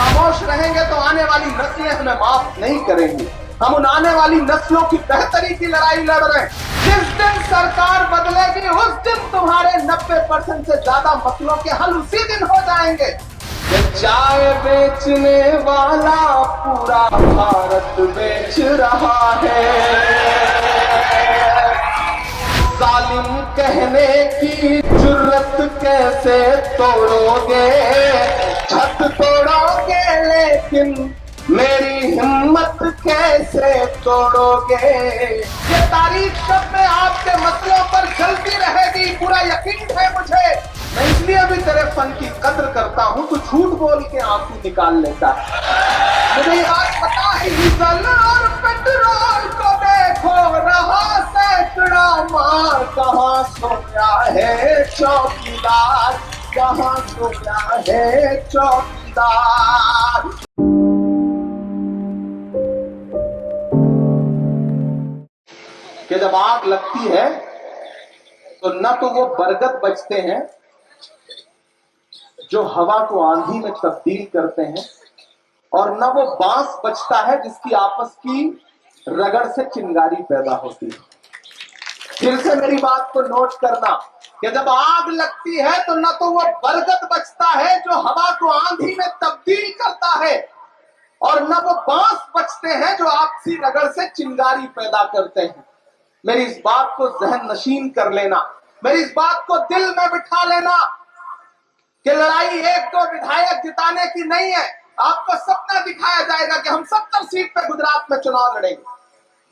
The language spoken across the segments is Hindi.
खामोश रहेंगे तो आने वाली नस्लें हमें माफ नहीं करेंगी। हम उन आने वाली नस्लों की बेहतरी की लड़ाई लड़ रहे हैं। जिस दिन सरकार बदलेगी उस दिन तुम्हारे 90% से ज्यादा मसलों के हल उसी दिन हो जाएंगे। चाय बेचने वाला पूरा भारत बेच रहा है, जालिम कहने की जुर्रत कैसे तोड़ोगे, छत तोड़ोगे लेकिन मेरी हिम्मत कैसे तोड़ोगे। ये तारीख सब में आपके मसलों पर चलती रहेगी, पूरा यकीन है मुझे। मैं इसलिए भी तेरे फन की कद्र करता हूँ, तू झूठ बोल के आंसू निकाल लेता है। मुझे ये बात पता है, डीजल और पेट्रोल को देखो रहा सैकड़ा मार, कहाँ सोया है चौकीदार, कहाँ सोया है चौकीदार। कि जब आग लगती है तो न तो वो बरगद बचते हैं जो हवा को आंधी में तब्दील करते हैं, और न वो बांस बचता है जिसकी आपस की रगड़ से चिंगारी पैदा होती है। फिर से मेरी बात को नोट करना कि जब आग लगती है तो न तो वो बरगद बचता है जो हवा को आंधी में तब्दील करता है, और न वो बांस बचते हैं जो आपसी रगड़ से चिंगारी पैदा करते हैं। मेरी इस बात को जहन नशीन कर लेना, मेरी इस बात को दिल में बिठा लेना कि लड़ाई एक दो विधायक जिताने की नहीं है। आपको सपना दिखाया जाएगा कि हम 70 सीट पे गुजरात में चुनाव लड़ेंगे।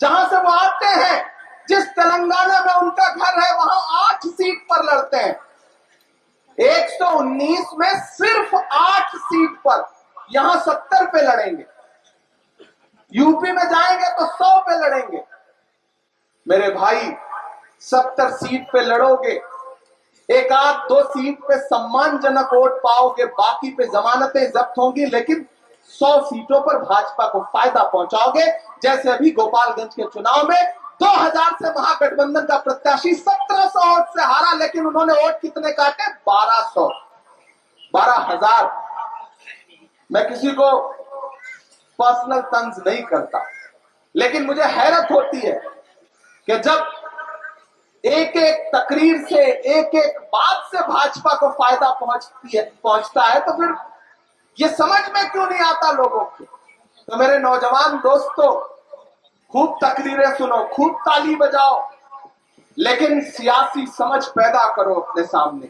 जहां से वो आते हैं, जिस तेलंगाना में उनका घर है, वहां 8 सीट पर लड़ते हैं। 119 में सिर्फ 8 सीट पर, यहां 70 पे लड़ेंगे। यूपी में जाएंगे तो 100 पे लड़ेंगे। मेरे भाई 70 सीट पे लड़ोगे, एक आध 2 सीट पे सम्मानजनक वोट पाओगे, बाकी पे जमानतें जब्त होंगी, लेकिन 100 सीटों पर भाजपा को फायदा पहुंचाओगे। जैसे अभी गोपालगंज के चुनाव में 2000 से महागठबंधन का प्रत्याशी 1700 वोट से हारा, लेकिन उन्होंने वोट कितने काटे? 1200, 12,000। मैं किसी को पर्सनल तंज नहीं करता, लेकिन मुझे हैरत होती है कि जब एक एक तकरीर से, एक एक बात से भाजपा को फायदा पहुंचता है तो फिर ये समझ में क्यों नहीं आता लोगों की। तो मेरे नौजवान दोस्तों, खूब तकरीरें सुनो, खूब ताली बजाओ, लेकिन सियासी समझ पैदा करो अपने सामने।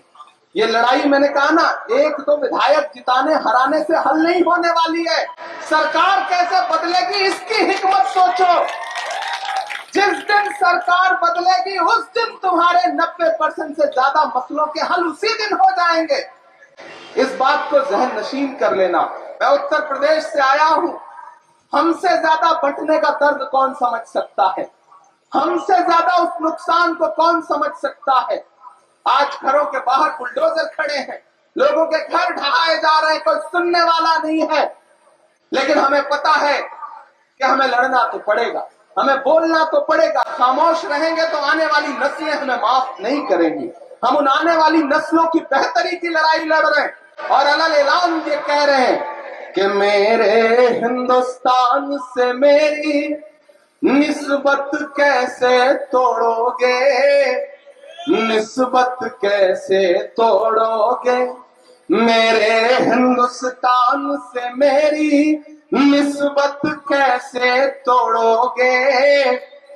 ये लड़ाई मैंने कहा ना, एक दो विधायक जिताने हराने से हल नहीं होने वाली है। सरकार कैसे बदलेगी इसकी हिकमत सोचो। जिस दिन सरकार बदलेगी उस दिन तुम्हारे 90% से ज्यादा मसलों के हल उसी दिन हो जाएंगे। इस बात को जहन नशीन कर लेना। मैं उत्तर प्रदेश से आया हूं। हमसे ज्यादा बंटने का दर्द कौन समझ सकता है? हमसे ज्यादा उस नुकसान को कौन समझ सकता है? आज घरों के बाहर बुलडोजर खड़े हैं, लोगों के घर ढहाए जा रहे हैं, कोई सुनने वाला नहीं है। लेकिन हमें पता है कि हमें लड़ना तो पड़ेगा, हमें बोलना तो पड़ेगा। खामोश रहेंगे तो आने वाली नस्लें हमें माफ नहीं करेंगी। हम उन आने वाली नस्लों की बेहतरी की लड़ाई लड़ रहे हैं, और अलग ऐलान ये कह रहे हैं कि मेरे हिंदुस्तान से मेरी निस्बत कैसे तोड़ोगे, निस्बत कैसे तोड़ोगे। मेरे हिंदुस्तान से मेरी निस्बत कैसे तोड़ोगे,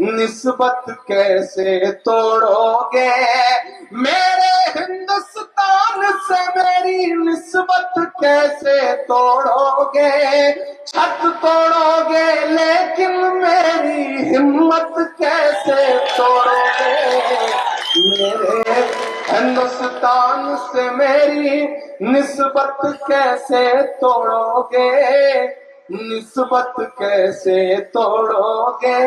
निस्बत कैसे तोड़ोगे। मेरे हिंदुस्तान से मेरी निस्बत कैसे तोड़ोगे। छत तोड़ोगे लेकिन मेरी हिम्मत कैसे तोड़ोगे। मेरे हिंदुस्तान से मेरी निस्बत कैसे तोड़ोगे, निस्बत कैसे तोड़ोगे।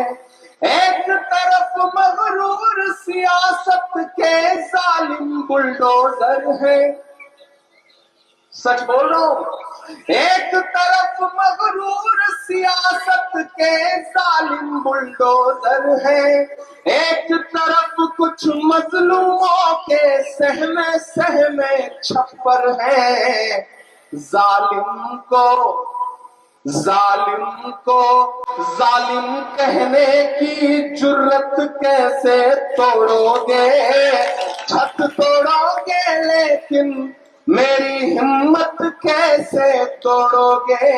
एक तरफ मगरूर सियासत के जालिम बुलडोजर है, सच बोल रहा हूं। एक तरफ मगरूर सियासत के जालिम बुलडोजर है, एक तरफ कुछ मजलूमों के सहमे सहमे छप्पर है। जालिम को जालिम कहने की जुर्रत कैसे तोड़ोगे? छत तोड़ोगे लेकिन मेरी हिम्मत कैसे तोड़ोगे?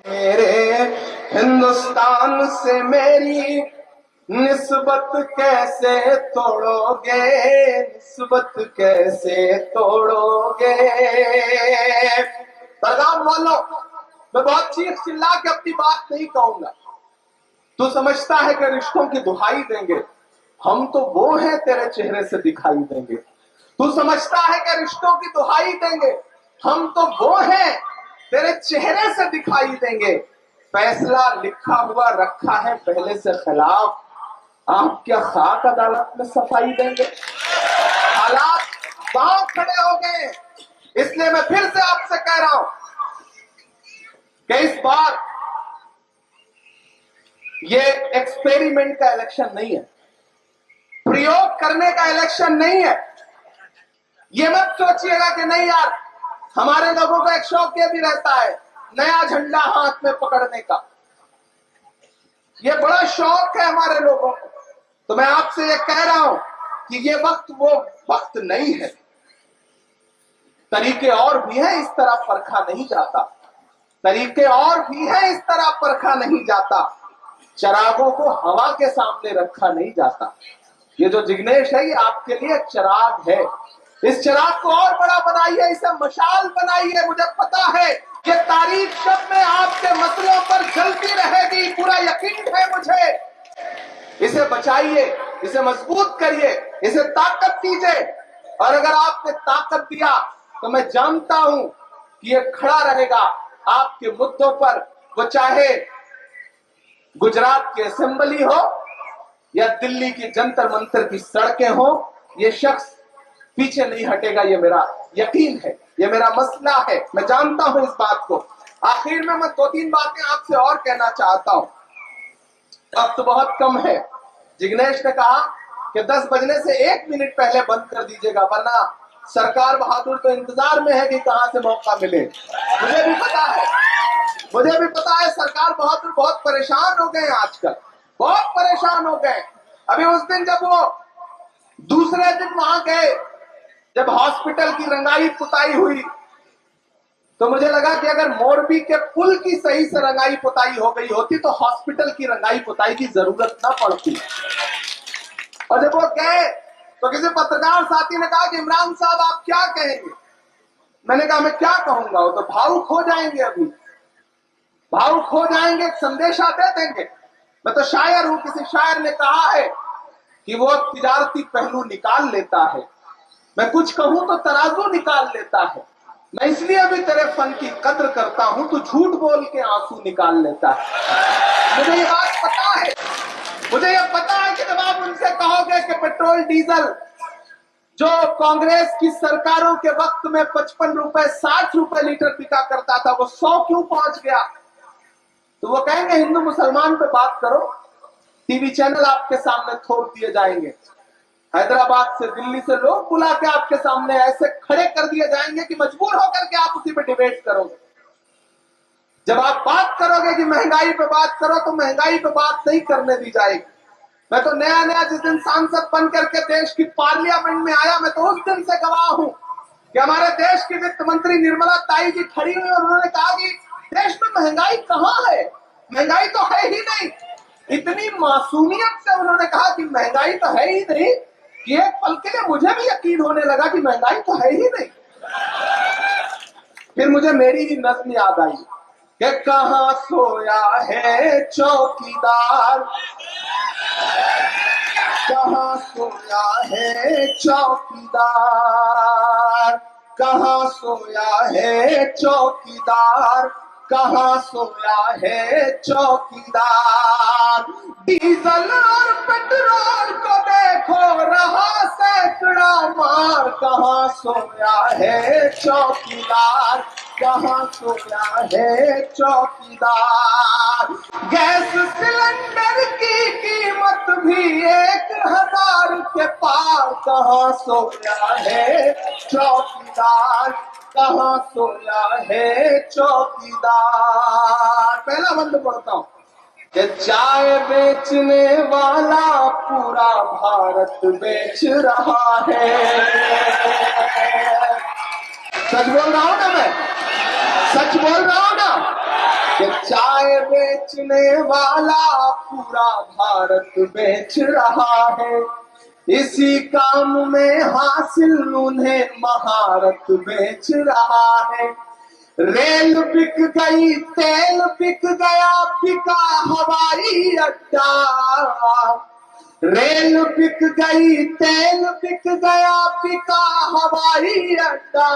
मेरे हिंदुस्तान से मेरी निस्बत कैसे तोड़ोगे? निस्बत कैसे तोड़ोगे? पैगाम वालों, मैं बहुत चीख चिल्ला के अपनी बात नहीं कहूंगा। तू समझता है कि रिश्तों की दुहाई देंगे, हम तो वो हैं तेरे चेहरे से दिखाई देंगे। तू समझता है कि रिश्तों की दुहाई देंगे, हम तो वो हैं तेरे चेहरे से दिखाई देंगे। फैसला लिखा हुआ रखा है पहले से खिलाफ, आप क्या खाक अदालत में सफाई देंगे? हालात पांव खड़े हो गए, इसलिए मैं फिर से आपसे कह रहा हूं कि इस बार ये एक्सपेरिमेंट का इलेक्शन नहीं है, प्रयोग करने का इलेक्शन नहीं है। ये मत सोचिएगा कि नहीं यार, हमारे लोगों का एक शौक ये भी रहता है नया झंडा हाथ में पकड़ने का, ये बड़ा शौक है हमारे लोगों को। तो मैं आपसे ये कह रहा हूं कि ये वक्त वो वक्त नहीं है। तरीके और भी हैं, इस तरह परखा नहीं जाता। तरीके और भी हैं, इस तरह परखा नहीं जाता। चिरागों को हवा के सामने रखा नहीं जाता। ये जो जिग्नेश है, ये आपके लिए चिराग है। इस चिराग को और बड़ा बनाइए, इसे मशाल बनाइए। मुझे पता है ये तारीख शब में आपके मसलों पर जलती रहेगी, पूरा यकीन है मुझे। इसे बचाइए, इसे मजबूत करिए, इसे ताकत दीजिए। और अगर आपने ताकत दिया तो मैं जानता हूं कि ये खड़ा रहेगा आपके मुद्दों पर, वो चाहे गुजरात की असेंबली हो या दिल्ली की जंतर मंतर की सड़कें हो, ये शख्स पीछे नहीं हटेगा। ये मेरा यकीन है, ये मेरा मसला है, मैं जानता हूं इस बात को। आखिर में मैं 2-3 बातें आपसे और कहना चाहता हूं, वक्त तो बहुत कम है। जिग्नेश ने कहा कि 10 बजने से 1 मिनट पहले बंद कर दीजिएगा, वरना सरकार बहादुर तो इंतजार में है कि कहां से मौका मिले। मुझे भी पता है सरकार बहादुर बहुत परेशान हो गए आजकल, बहुत परेशान हो गए। अभी उस दिन जब वो दूसरे दिन वहां गए, जब हॉस्पिटल की रंगाई पुताई हुई, तो मुझे लगा कि अगर मोरबी के पुल की सही से रंगाई पुताई हो गई होती तो हॉस्पिटल की रंगाई पुताई की जरूरत ना पड़ती। और जब वो गए तो किसी पत्रकार साथी ने कहा कि इमरान साहब आप क्या कहेंगे? मैंने कहा मैं क्या कहूंगा, वो तो भावुक हो जाएंगे, अभी भावुक हो जाएंगे, एक संदेशा दे देंगे। मैं तो शायर हूं, किसी शायर ने कहा है कि वो तिजारती पहलू निकाल लेता है, मैं कुछ कहूं तो तराजू निकाल लेता है। मैं इसलिए भी तेरे फन की कद्र करता हूं, तू झूठ बोल के आंसू निकाल लेता है। मुझे ये बात पता है, मुझे ये पता है कि जब आप उनसे कहोगे कि पेट्रोल डीजल जो कांग्रेस की सरकारों के वक्त में 55 रुपए 60 रुपए लीटर बिका करता था, वो 100 क्यों पहुंच गया? तो वो कहेंगे हिंदू मुसलमान पे बात करो, टीवी चैनल आपके सामने थोप दिए जाएंगे। हैदराबाद से दिल्ली से लोग बुला के आपके सामने ऐसे खड़े कर दिए जाएंगे कि मजबूर होकर के आप उसी पे डिबेट करोगे। जब आप बात करोगे कि महंगाई पे बात करो, तो महंगाई पे बात नहीं करने दी जाएगी। मैं तो नया जिस दिन सांसद बन करके देश की पार्लियामेंट में आया, मैं तो उस दिन से गवाह हूं कि हमारे देश की वित्त मंत्री निर्मला ताई जी खड़ी हुई और उन्होंने कहा कि देश में महंगाई कहां है, महंगाई तो है ही नहीं। इतनी मासूमियत से उन्होंने कहा कि महंगाई तो है ही नहीं कि एक पल के लिए मुझे भी यकीन होने लगा कि महंगाई तो है ही नहीं। फिर मुझे मेरी ही नज्म याद आई कि कहां सोया है चौकीदार, कहां सोया है चौकीदार, कहां सोया है चौकीदार, कहां सोया है चौकीदार। डीजल और पेट्रोल को देखो रहा सैकड़ा मार, कहां सोया है चौकीदार, कहां सोया है चौकीदार। गैस सिलेंडर की कीमत भी 1000 के पार, कहां सोया है चौकीदार, कहाँ सोया है चौकीदार। पहला बंद पढ़ता हूं कि चाय बेचने वाला पूरा भारत बेच रहा है। सच बोल रहा हूं ना मैं, सच बोल रहा हूं ना कि चाय बेचने वाला पूरा भारत बेच रहा है। इसी काम में हासिल उन्हें महारत बेच रहा है। रेल बिक गई, तेल बिक गया, बिका हवाई अड्डा। रेल बिक गई, तेल बिक गया, बिका हवाई अड्डा।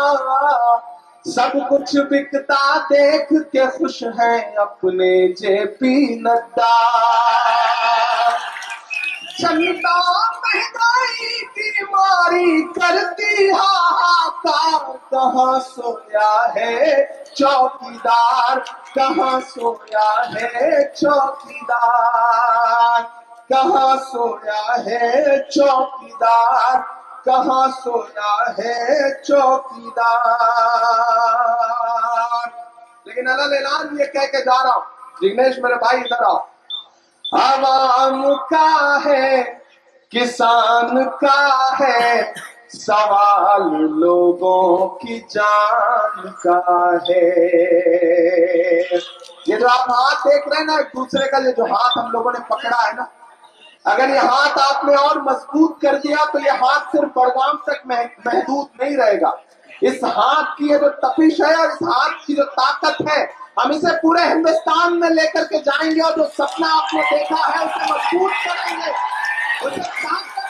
सब कुछ बिकता देख के खुश हैं अपने जेपी नड्डा। जनता महंगाई की मारी करती हाहाकार। कहाँ सोया है चौकीदार, कहाँ सोया है चौकीदार, कहाँ सोया है चौकीदार, कहाँ सोया है चौकीदार। लेकिन अलग ऐलान ये कह के जा रहा हूं, जिग्नेश मेरे भाई इधर आओ। आवाम का है, किसान का है, सवाल लोगों की जान का है। ये जो आप हाथ देख रहे हैं ना एक दूसरे का, ये जो हाथ हम लोगों ने पकड़ा है ना, अगर ये हाथ आपने और मजबूत कर दिया तो ये हाथ सिर्फ बड़गाम तक महदूद नहीं रहेगा। इस हाथ की ये जो तपिश है और इस हाथ की जो ताकत है, हम इसे पूरे हिंदुस्तान में लेकर के जाएंगे और जो सपना आपने देखा है उसे मजबूत करेंगे, उसे